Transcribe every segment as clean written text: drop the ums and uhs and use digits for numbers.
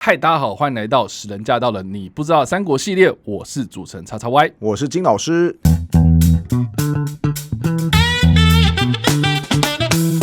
嗨，大家好，欢迎来到使人驾到的你不知道三国系列，我是主持人叉叉 Y， 我是金老师。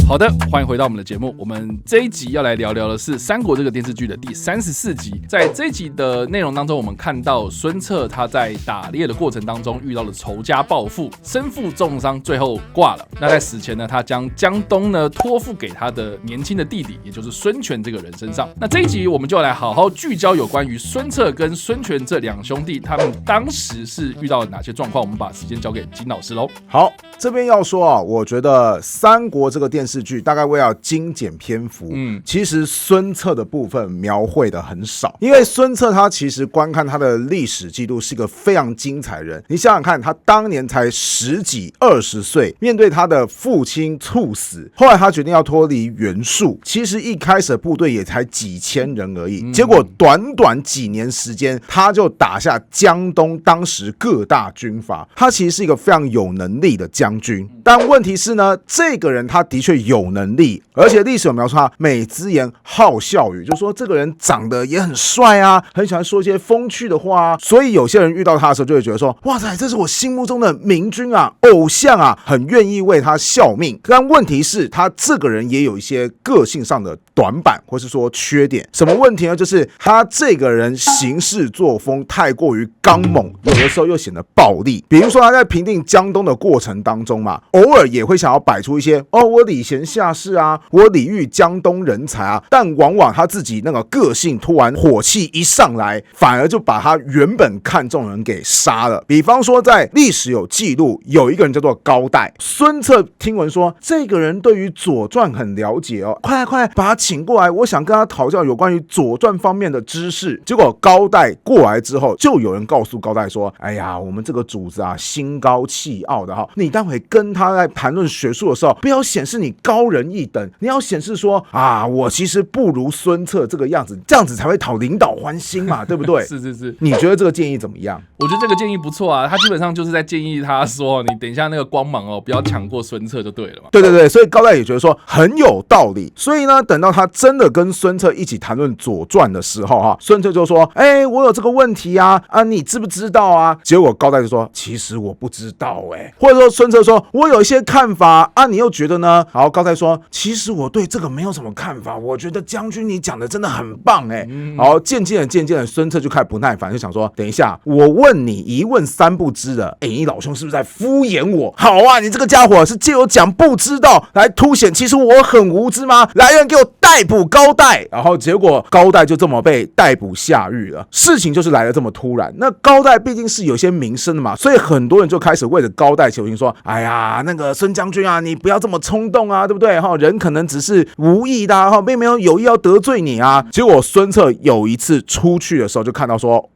好的，欢迎回到我们的节目。我们这一集要来聊聊的是《三国》这个电视剧的第34集。在这一集的内容当中，我们看到孙策他在打猎的过程当中遇到了仇家报复，身负重伤，最后挂了。那在死前呢，他将江东呢托付给他的年轻的弟弟，也就是孙权这个人身上。那这一集我们就来好好聚焦有关于孙策跟孙权这两兄弟，他们当时是遇到了哪些状况？我们把时间交给金老师喽。好，这边要说啊，我觉得《三国》这个电视剧大概为了精简篇幅，其实孙策的部分描绘的很少，因为孙策他其实观看他的历史记录是一个非常精彩的人。你想想看，他当年才10几20岁，面对他的父亲猝死，后来他决定要脱离袁术，其实一开始的部队也才几千人而已，结果短短几年时间，他就打下江东当时各大军阀，他其实是一个非常有能力的将军。但问题是呢，这个人他的确有能力，而且历史有描述他美姿颜好笑语，就是说这个人长得也很帅啊，很喜欢说一些风趣的话啊，所以有些人遇到他的时候就会觉得说，哇塞，这是我心目中的明君啊，偶像啊，很愿意为他效命。但问题是，他这个人也有一些个性上的短板，或是说缺点。什么问题呢？就是他这个人行事作风太过于刚猛，有的时候又显得暴力。比如说他在平定江东的过程当中嘛，偶尔也会想要摆出一些我礼贤下士啊，我礼遇江东人才啊，但往往他自己那个个性突然火气一上来，反而就把他原本看中的人给杀了。比方说在历史有记录，有一个人叫做高岱，孙策听闻说这个人对于左传很了解哦，快来快来把他请过来，我想跟他讨教有关于左传方面的知识。结果高岱过来之后，就有人告诉高岱说，哎呀，我们这个主子啊心高气傲的哈，你待会跟他在谈论学术的时候，不要显示你高人一等，你要显示说啊，我其实不如孙策这个样子，这样子才会讨领导欢心嘛，对不对？是是是，你觉得这个建议怎么样？我觉得这个建议不错啊，他基本上就是在建议他说，你等一下那个光芒不要抢过孙策就对了嘛。对对对，所以高岱也觉得说很有道理。所以呢，等到他真的跟孙策一起谈论左传的时候孙策就说，我有这个问题啊，你知不知道啊？结果高岱就说，其实我不知道或者说孙策说，我有一些看法啊，你又觉得呢？然后高岱说，其实我对这个没有什么看法，我觉得将军你讲的真的很棒然后渐渐的孙策就开始不耐烦，就想说，等一下我问你一问三不知的，你老兄是不是在敷衍我？好啊，你这个家伙是借由讲不知道来凸显其实我很无知吗？来人给我逮捕高岱。然后结果高岱就这么被逮捕下狱了。事情就是来得这么突然，那高岱毕竟是有些名声的嘛，所以很多人就开始为了高岱求情，说，哎呀，那个孙将军啊，你不要这么冲动啊，对不对？人可能只是无意的并没有有意要得罪你啊。结果孙策有一次出去的时候就看到说，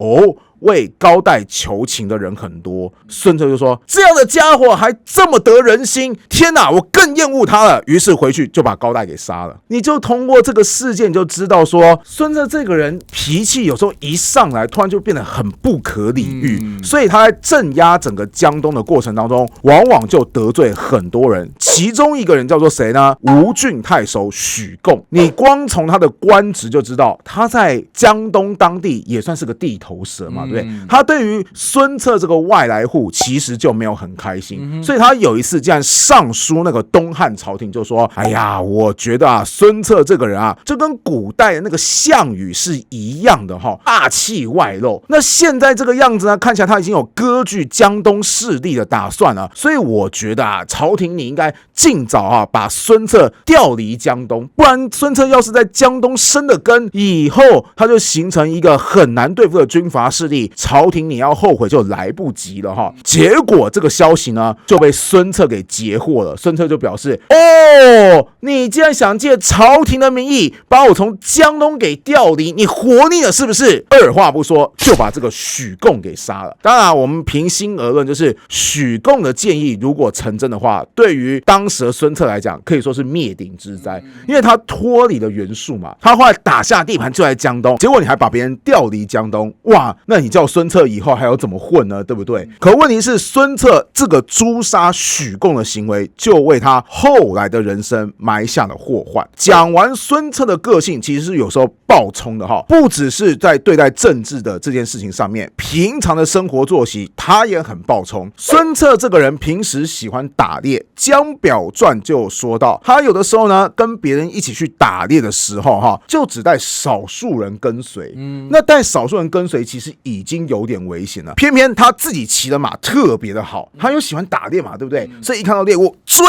为高岱求情的人很多，孙策就说，这样的家伙还这么得人心，天哪，我更厌恶他了。于是回去就把高岱给杀了。你就通过这个事件就知道说，孙策这个人脾气有时候一上来突然就变得很不可理喻，所以他在镇压整个江东的过程当中，往往就得罪很多人。其中一个人叫做谁呢？吴郡太守许贡。你光从他的官职就知道，他在江东当地也算是个地头蛇嘛，对，他对于孙策这个外来户其实就没有很开心，所以他有一次竟然上书那个东汉朝廷，就说，哎呀，我觉得孙策这个人就跟古代的那个项羽是一样的霸气外露。那现在这个样子呢，看起来他已经有割据江东势力的打算了，所以我觉得朝廷你应该尽早把孙策调离江东，不然孙策要是在江东生了根，以后他就形成一个很难对付的军阀势力，朝廷你要后悔就来不及了结果这个消息呢就被孙策给截获了。孙策就表示，你既然想借朝廷的名义把我从江东给调离，你活腻了是不是？二话不说就把这个许贡给杀了。当然我们平心而论，就是许贡的建议如果成真的话，对于当时的孙策来讲可以说是灭顶之灾，因为他脱离了袁术嘛，他后来打下地盘就在江东，结果你还把别人调离江东，哇，那你叫孙策以后还要怎么混呢？对不对？可问题是，孙策这个诛杀许贡的行为，就为他后来的人生埋下了祸患。讲完孙策的个性，其实是有时候暴冲的哈，不只是在对待政治的这件事情上面，平常的生活作息他也很暴冲。孙策这个人平时喜欢打猎，《江表传》就说到，他有的时候呢跟别人一起去打猎的时候哈，就只带少数人跟随。那带少数人跟随其实已经有点危险了，偏偏他自己骑的马特别的好，他又喜欢打猎嘛，对不对？所以一看到猎物追，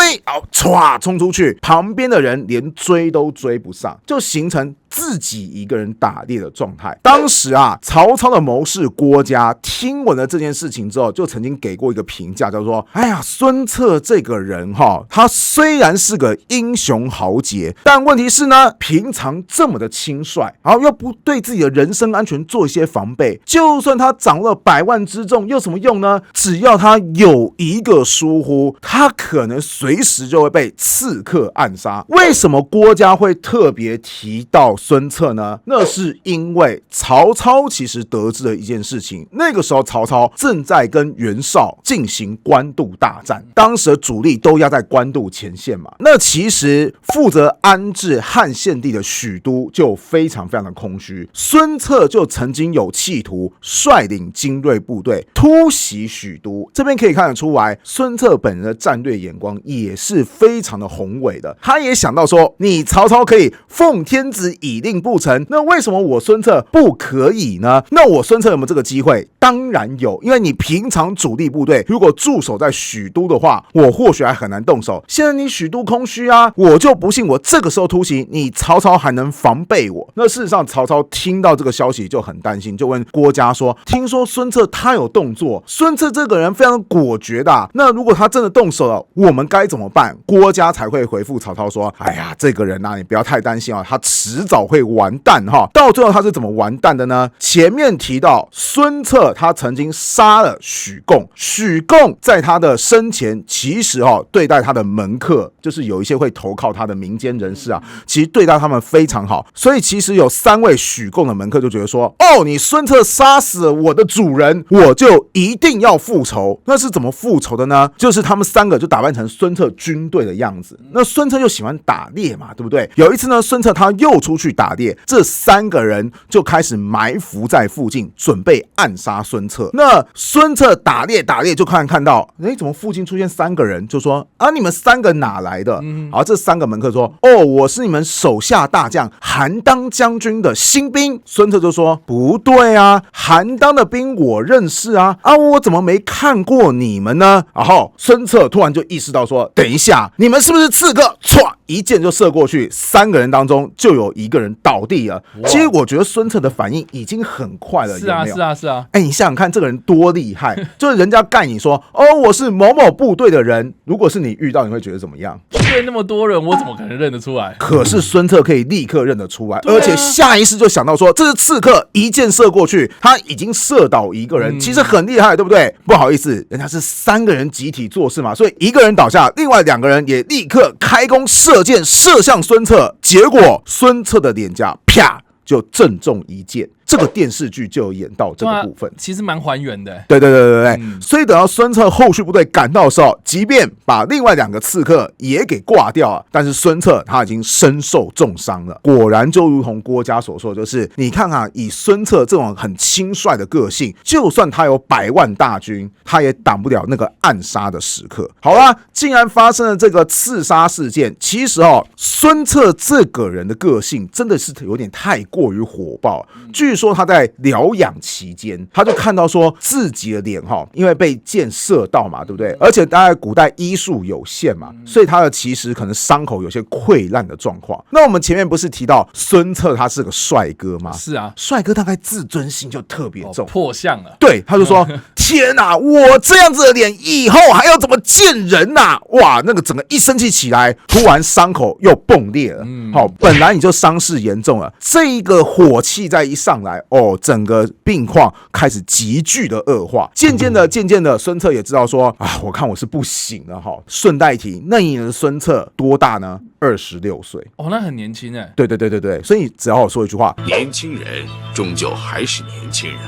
唰冲出去，旁边的人连追都追不上，就形成自己一个人打猎的状态。当时啊，曹操的谋士郭嘉听闻了这件事情之后，就曾经给过一个评价，叫做：哎呀，孙策这个人哈，他虽然是个英雄豪杰，但问题是呢，平常这么的轻率，然后又不对自己的人身安全做一些防备，就算他掌握了100万之众，有什么用呢？只要他有一个疏忽，他可能随时就会被刺客暗杀。为什么郭嘉会特别提到孙策呢？那是因为曹操其实得知了一件事情，那个时候曹操正在跟袁绍进行官渡大战，当时的主力都压在官渡前线嘛。那其实负责安置汉献帝的许都就非常非常的空虚，孙策就曾经有企图率领精锐部队突袭许都。这边可以看得出来，孙策本人的战略眼光也是非常的宏伟的，他也想到说，你曹操可以奉天子以令不成，那为什么我孙策不可以呢？那我孙策有没有这个机会？当然有，因为你平常主力部队如果驻守在许都的话，我或许还很难动手。现在你许都空虚啊，我就不信我这个时候突袭，你曹操还能防备我。那事实上，曹操听到这个消息就很担心，就问郭嘉说：听说孙策他有动作，孙策这个人非常果决的那如果他真的动手了，我们该怎么办？郭嘉才会回复曹操说：哎呀，这个人你不要太担心他迟早会完蛋哈。到最后他是怎么完蛋的呢？前面提到孙策他曾经杀了许贡，许贡在他的生前其实对待他的门客，就是有一些会投靠他的民间人士其实对待他们非常好，所以其实有3位许贡的门客就觉得说，你孙策杀死了我的主人，我就一定要复仇。那是怎么复仇的呢？就是他们3个就打扮成孙策军队的样子。那孙策又喜欢打猎嘛，对不对？有一次呢，孙策他又出去打猎，这3个人就开始埋伏在附近，准备暗杀孙策。那孙策打猎就看到，怎么附近出现3个人，就说你们3个哪来的？好，这3个门客说，我是你们手下大将韩当将军的新兵。孙策就说，不对啊，韩当的兵我认识我怎么没看过你们呢？然后孙策突然就意识到说，等一下，你们是不是刺客？唰，一箭就射过去，3个人当中就有1个人倒地了。其实我觉得孙策的反应已经很快了，是啊，有没有？是啊，是啊。你想想看，这个人多厉害！就是人家盖你说，我是某某部队的人，如果是你遇到，你会觉得怎么样？对，那么多人，我怎么可能认得出来？可是孙策可以立刻认得出来，而且下意识就想到说，这是刺客，一箭射过去，他已经射倒1个人，其实很厉害，对不对？不好意思，人家是3个人集体做事嘛，所以1个人倒下，另外2个人也立刻开弓射箭射向孙策，结果孙策的脸颊啪就正中1箭。这个电视剧就有演到这个部分，其实蛮还原的。对，所以等到孙策后续部队赶到的时候，即便把另外2个刺客也给挂掉了，但是孙策他已经身受重伤了。果然就如同郭嘉所说，就是你看以孙策这种很轻率的个性，就算他有100万大军，他也挡不了那个暗杀的时刻。好啦，竟然发生了这个刺杀事件，其实孙策这个人的个性真的是有点太过于火爆。据说他在疗养期间，他就看到说自己的脸因为被箭射到嘛，对不对？而且大概古代医术有限嘛，所以他的其实可能伤口有些溃烂的状况。那我们前面不是提到孙策他是个帅哥吗？是啊，帅哥大概自尊心就特别重，破相了。对，他就说天哪，我这样子的脸以后还要怎么见人啊？哇，那个整个一生气起来，突然伤口又崩裂了。本来你就伤势严重了，这一个火气再一上来，整个病况开始急剧的恶化。渐渐的，孙策也知道说我看我是不行了顺带一提，那一年的孙策多大呢？26岁。那很年轻哎。对，所以只要我说一句话，年轻人终究还是年轻人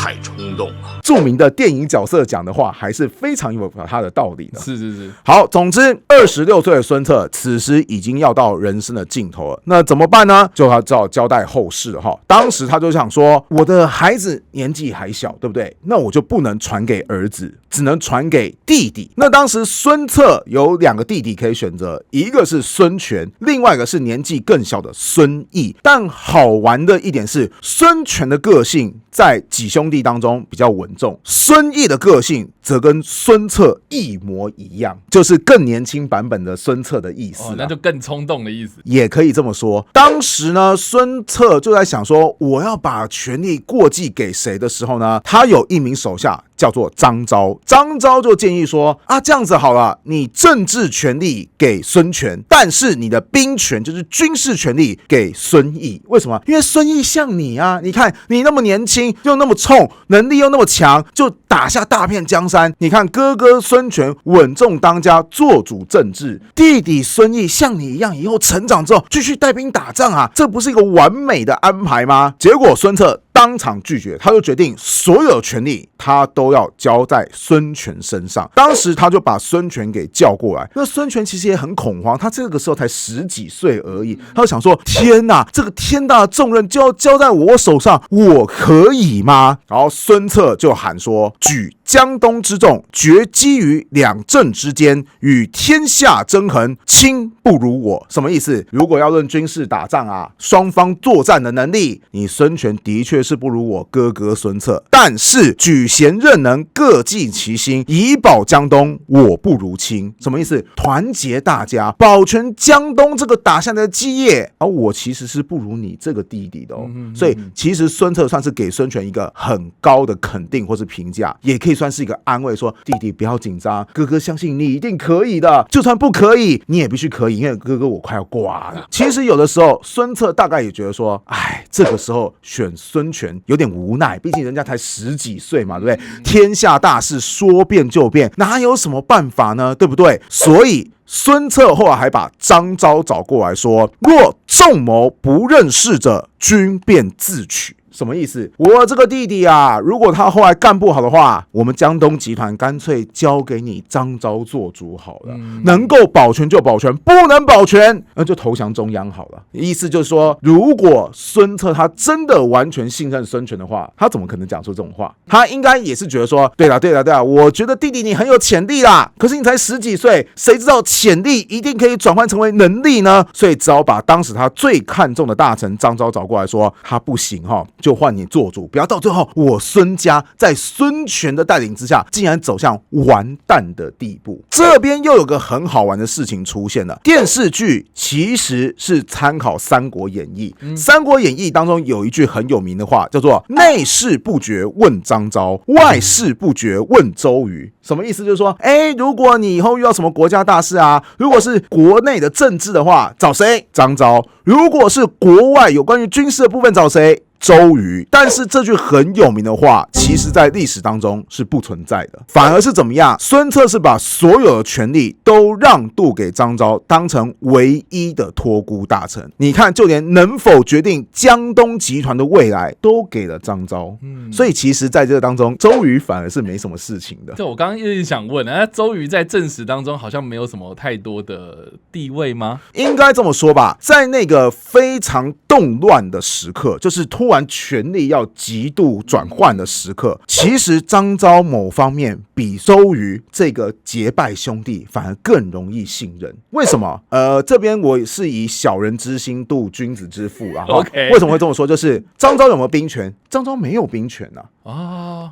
太冲动了。著名的电影角色讲的话还是非常有他的道理的。是。好，总之26岁的孙策此时已经要到人生的尽头了，那怎么办呢？就他只好交代后事了哈。当时他就想说，我的孩子年纪还小，对不对？那我就不能传给儿子，只能传给弟弟。那当时孙策有2个弟弟可以选择，一个是孙权，另外一个是年纪更小的孙毅。但好玩的一点是，孙权的个性在几兄弟当中比较稳重，孙毅的个性则跟孙策一模一样，就是更年轻版本的孙策的意思。那就更冲动的意思，也可以这么说。当时呢，孙策就在想说，我要把权力过继给谁的时候呢，他有一名手下叫做张昭。张昭就建议说这样子好了，你政治权力给孙权，但是你的兵权就是军事权力给孙毅。为什么？因为孙毅像你啊，你看你那么年轻又那么冲，能力又那么强，就打下大片江山。你看哥哥孙权稳重当家，做主政治，弟弟孙毅像你一样，以后成长之后继续带兵打仗啊，这不是一个完美的安排吗？结果孙策当场拒绝，他就决定所有权力他都要交在孙权身上。当时他就把孙权给叫过来，那孙权其实也很恐慌，他这个时候才10几岁而已，他就想说，天哪，这个天大的重任就要交在我手上，我可以吗？然后孙策就喊说，举江东之众，决击于两镇之间，与天下争衡，卿不如我。什么意思？如果要论军事打仗双方作战的能力，你孙权的确是不如我哥哥孙策，但是举贤任能，各尽其心，以保江东，我不如卿。什么意思？团结大家，保全江东这个打下来的基业，我其实是不如你这个弟弟的所以其实孙策算是给孙权一个很高的肯定或是评价，也可以算是一个安慰，说弟弟不要紧张，哥哥相信你一定可以的，就算不可以你也必须可以，因为哥哥我快要挂了。其实有的时候孙策大概也觉得说，这个时候选孙权有点无奈，毕竟人家才10几岁嘛，对不对？天下大事说变就变，哪有什么办法呢？对不对？所以孙策后来还把张昭找过来说，若众谋不任事者，君便自取。什么意思？我这个弟弟如果他后来干不好的话，我们江东集团干脆交给你张昭做主好了，能够保全就保全，不能保全那就投降中央好了。意思就是说，如果孙策他真的完全信任孙权的话，他怎么可能讲出这种话？他应该也是觉得说，对啦，我觉得弟弟你很有潜力啦，可是你才10几岁，谁知道潜力一定可以转换成为能力呢？所以只好把当时他最看重的大臣张昭找过来说，他不行就换你做主，不要到最后我孙家在孙权的带领之下竟然走向完蛋的地步。这边又有个很好玩的事情出现了，电视剧其实是参考《三国演义》三国演义当中有一句很有名的话，叫做内事不决问张昭，外事不决问周瑜。什么意思？就是说如果你以后遇到什么国家大事如果是国内的政治的话，找谁？张昭。如果是国外有关于军事的部分，找谁？周瑜。但是这句很有名的话，其实在历史当中是不存在的，反而是怎么样？孙策是把所有的权力都让渡给张昭，当成唯一的托孤大臣。你看，就连能否决定江东集团的未来都给了张昭。所以其实在这个当中，周瑜反而是没什么事情的。这我刚刚一直想问，周瑜在正史当中好像没有什么太多的地位吗？应该这么说吧，在那个非常动乱的时刻，就是突然权力要极度转换的时刻，其实张昭某方面比周瑜这个结拜兄弟反而更容易信任。为什么？这边我是以小人之心度君子之腹Okay. 为什么会这么说？就是张昭有没有兵权？张昭没有兵权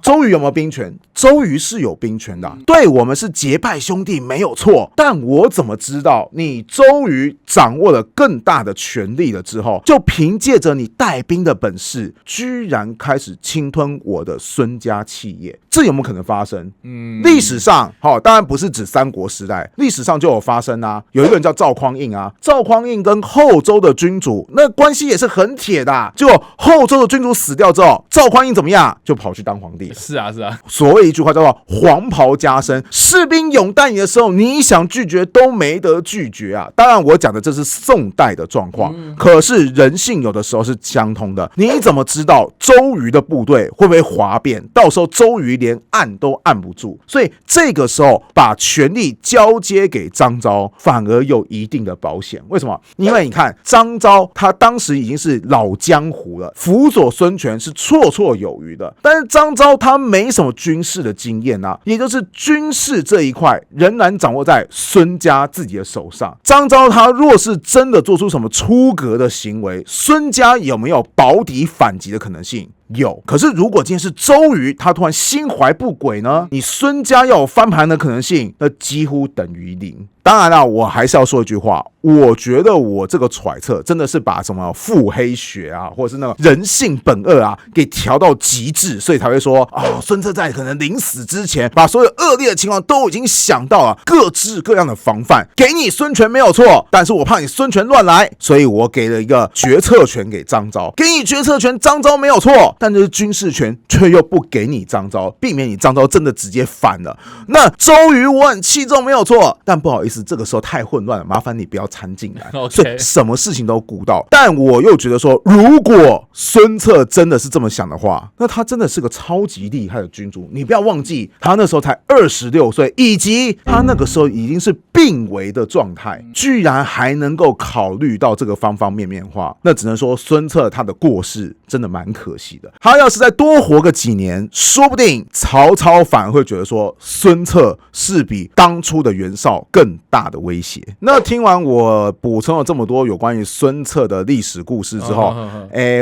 周瑜有没有兵权？周瑜是有兵权的对，我们是结拜兄弟没有错，但我怎么知道你周瑜掌握了更大的权力了之后，就凭借着你带兵的本事，居然开始侵吞我的孙家企业？这有没有可能发生？历史上当然不是指三国时代，历史上就有发生有一个人叫赵匡胤赵匡胤跟后周的君主那关系也是很铁的结果后周的君主死掉之后，有，赵匡胤怎么样？就跑去当皇帝了。是啊，是啊。所谓一句话叫做黄袍加身，士兵拥戴你的时候，你想拒绝都没得拒绝啊。当然，我讲的这是宋代的状况，可是人性有的时候是相通的。你怎么知道周瑜的部队会不会哗变？到时候周瑜连按都按不住，所以这个时候把权力交接给张昭，反而有一定的保险。为什么？因为你看张昭他当时已经是老江湖了，辅佐孙权是绰绰有余的，但是张昭他没什么军事的经验啊，也就是军事这一块仍然掌握在孙家自己的手上。张昭他若是真的做出什么出格的行为，孙家有没有保底反击的可能性？有。可是如果今天是周瑜他突然心怀不轨呢，你孙家要有翻盘的可能性，那几乎等于零。当然啦，我还是要说一句话，我觉得我这个揣测真的是把什么腹黑学啊，或者是那个人性本恶啊给调到极致，所以才会说孙策在可能临死之前把所有恶劣的情况都已经想到了，各式各样的防范，给你孙权没有错，但是我怕你孙权乱来，所以我给了一个决策权给张昭，给你决策权，张昭没有错，但是军事权却又不给你张昭，避免你张昭真的直接反了。那周瑜我很器重没有错，但不好意思，这个时候太混乱了，麻烦你不要掺进来。所以什么事情都顾到。但我又觉得说，如果孙策真的是这么想的话，那他真的是个超级厉害的君主。你不要忘记，他那时候才26岁，以及他那个时候已经是病危的状态，居然还能够考虑到这个方方面面的话，那只能说孙策他的过世真的蛮可惜的。他要是再多活个几年，说不定曹操反而会觉得说，孙策是比当初的袁绍更大的威胁。那听完我补充了这么多有关于孙策的历史故事之后，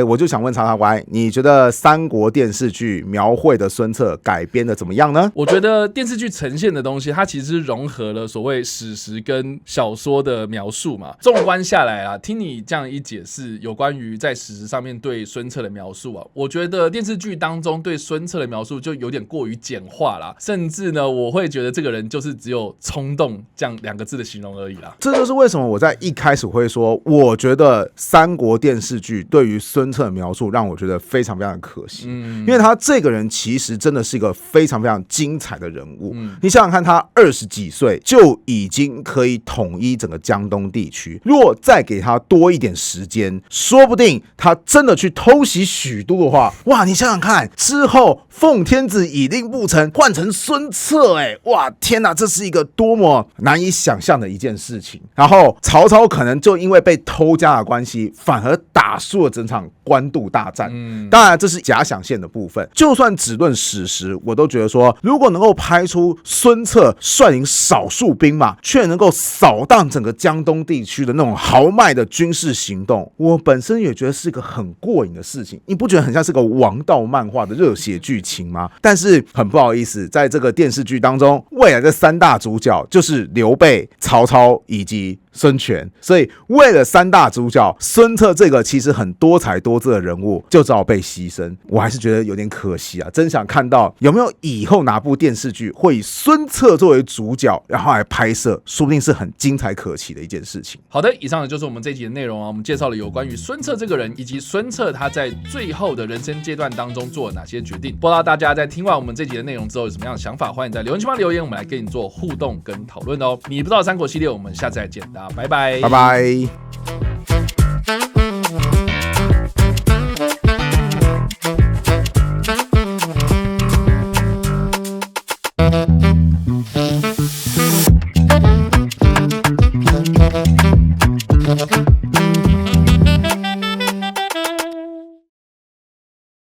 我就想问查查乖，你觉得三国电视剧描绘的孙策改编的怎么样呢？我觉得电视剧呈现的东西，它其实融合了所谓史实跟小说的描述嘛。纵观下来啊，听你这样一解释，有关于在史实上面对孙策的描述啊，我觉得电视剧当中对孙策的描述就有点过于简化啦，甚至呢，我会觉得这个人就是只有冲动这样2个字的形容而已啦。这就是为什么我在一开始会说，我觉得三国电视剧对于孙策的描述让我觉得非常非常的可惜，因为他这个人其实真的是一个非常非常精彩的人物。你想想看，他20几岁就已经可以统一整个江东地区，如果再给他多一点时间，说不定他真的去偷袭许都的话，哇，你想想看，之后奉天子以令不臣换成孙策，哇，天哪，这是一个多么难以想象的一件事情。然后曹操可能就因为被偷家的关系，反而打输了整场官渡大战。当然这是假想线的部分，就算只论史实，我都觉得说，如果能够拍出孙策率领少数兵马却能够扫荡整个江东地区的那种豪迈的军事行动，我本身也觉得是一个很过瘾的事情。你不觉得很像是个王道漫画的热血剧情吗？但是很不好意思，在这个电视剧当中，未来的3大主角就是刘备、曹操以及孙权，所以为了3大主角，孙策这个其实很多才多姿的人物就只好被牺牲，我还是觉得有点可惜啊！真想看到有没有以后哪部电视剧会以孙策作为主角，然后来拍摄，说不定是很精彩可期的一件事情。好的，以上呢就是我们这一集的内容啊。我们介绍了有关于孙策这个人，以及孙策他在最后的人生阶段当中做了哪些决定。不知道大家在听完我们这集的内容之后有什么样的想法，欢迎在留言区留言，我们来跟你做互动跟讨论哦。你不知道三国系列，我们下次再见，大家拜拜，拜拜。